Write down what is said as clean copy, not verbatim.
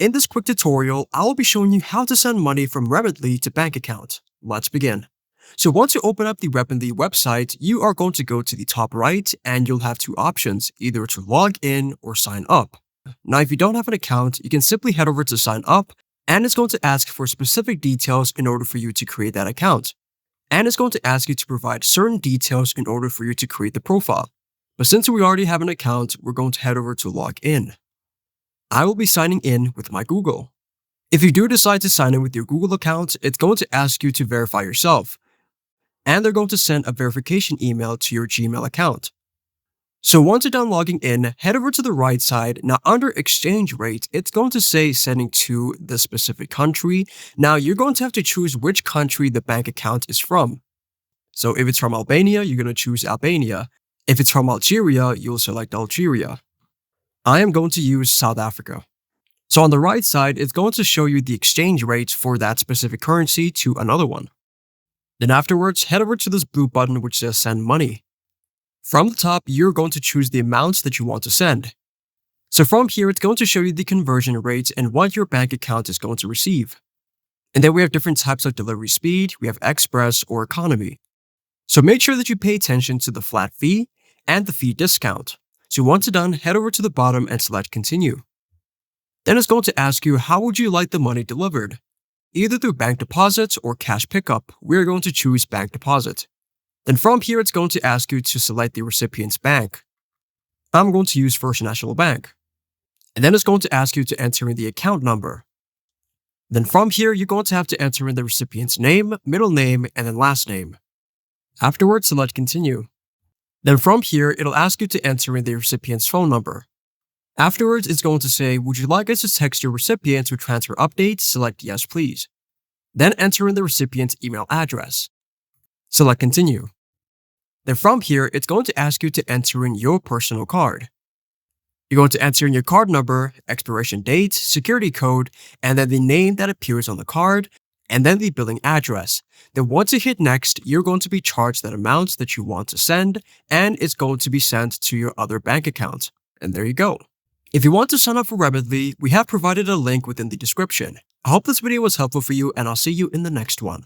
In this quick tutorial, I will be showing you how to send money from Remitly to bank account. Let's begin. So once you open up the Remitly website, you are going to go to the top right and you'll have two options, either to log in or sign up. Now, if you don't have an account, you can simply head over to sign up and it's going to ask for specific details in order for you to create that account. And it's going to ask you to provide certain details in order for you to create the profile. But since we already have an account, we're going to head over to log in. I will be signing in with my Google. If you do decide to sign in with your Google account, it's going to ask you to verify yourself. And they're going to send a verification email to your Gmail account. So once you're done logging in, head over to the right side. Now under exchange rate, it's going to say sending to the specific country. Now you're going to have to choose which country the bank account is from. So if it's from Albania, you're going to choose Albania. If it's from Algeria, you'll select Algeria. I am going to use South Africa. So on the right side, it's going to show you the exchange rate for that specific currency to another one. Then afterwards, head over to this blue button which says send money. From the top, you're going to choose the amounts that you want to send. So from here, it's going to show you the conversion rate and what your bank account is going to receive. And then we have different types of delivery speed. We have express or economy. So make sure that you pay attention to the flat fee and the fee discount. So once you're done, head over to the bottom and select continue. Then it's going to ask you how would you like the money delivered? Either through bank deposits or cash pickup. We're going to choose bank deposit. Then from here, it's going to ask you to select the recipient's bank. I'm going to use First National Bank. And then it's going to ask you to enter in the account number. Then from here, you're going to have to enter in the recipient's name, middle name, and then last name. Afterwards, select continue. Then from here, it'll ask you to enter in the recipient's phone number. Afterwards, it's going to say, would you like us to text your recipient to transfer updates? Select yes, please. Then enter in the recipient's email address. Select continue. Then from here, it's going to ask you to enter in your personal card. You're going to enter in your card number, expiration date, security code, and then the name that appears on the card, and then the billing address. Then once you hit next, you're going to be charged that amount that you want to send, and it's going to be sent to your other bank account. And there you go. If you want to sign up for Remitly, we have provided a link within the description. I hope this video was helpful for you, and I'll see you in the next one.